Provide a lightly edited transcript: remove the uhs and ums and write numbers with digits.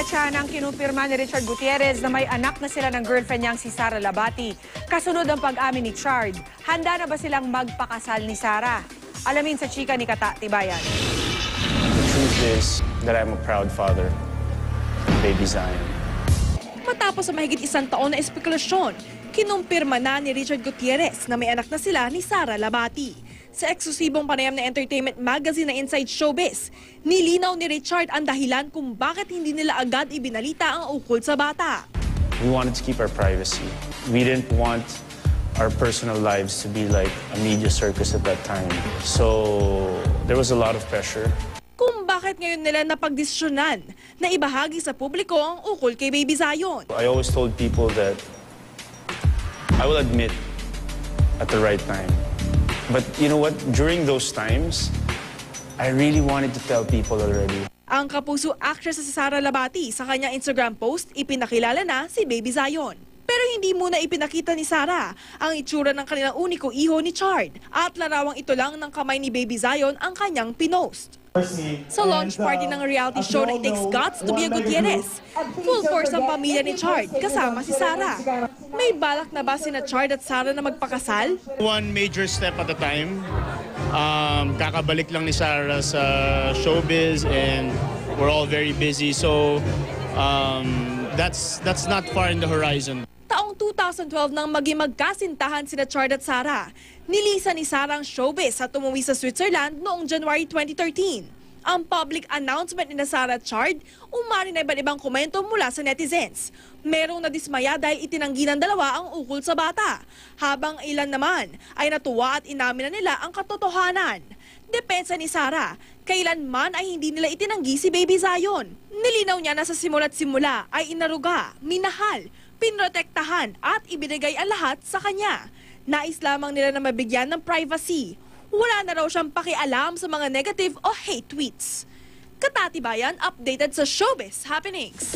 Gatchana ang kinumpirma ni Richard Gutierrez na may anak na sila ng girlfriend niyang si Sara Labati. Kasunod ang pag-amin ni Chard. Handa na ba silang magpakasal ni Sara? Alamin sa chika ni Kata Tibayan. The truth is that I'm a proud father of baby Zion. Matapos ang mahigit isang taon na espekulasyon, kinumpirma na ni Richard Gutierrez na may anak na sila ni Sara Labati. Sa eksklusibong panayam na entertainment magazine na Inside Showbiz, nilinaw ni Richard ang dahilan kung bakit hindi nila agad ibinalita ang ukol sa bata. We wanted to keep our privacy. We didn't want our personal lives to be like a media circus at that time. So there was a lot of pressure. Kung bakit ngayon nila napagdesisyonan na ibahagi sa publiko ang ukol kay Baby Zion. I always told people that I will admit at the right time. But you know what? During those times, I really wanted to tell people already. Ang kapuso actress sa Sara Labati sa kanyang Instagram post, ipinakilala na si Baby Zion. Pero hindi muna ipinakita ni Sara ang itsura ng kanilang uniko iho ni Chard at larawang ito lang ng kamay ni Baby Zion ang kanyang pinost. Sa launch party ng reality show na It Takes Guts to be a Gutierrez, full force ang pamilya ni Chard kasama si Sara. May balak na ba sina Chard at Sara na magpakasal? One major step at a time. Kakabalik lang ni Sara sa showbiz and we're all very busy, so that's not far in the horizon. Taong 2012 nang maging magkasintahan sina Chard at Sara, nilisan ni Sara ang showbiz at umuwi sa Switzerland noong January 2013. Ang public announcement ni Sara at Chard, umari na iba't ibang komento mula sa netizens. Merong nadismaya dahil itinanggi ng dalawa ang ukol sa bata, habang ilan naman ay natuwa at inamin na nila ang katotohanan. Depensa ni Sara, kailanman ay hindi nila itinanggi si Baby Zion. Nilinaw niya na sa simula't simula ay inaruga, minahal, pinrotektahan at ibinigay ang lahat sa kanya. Nais lamang nila na mabigyan ng privacy. Wala na raw siyang pakialam sa mga negative o hate tweets. Kata Tibayan, updated sa Showbiz Happenings.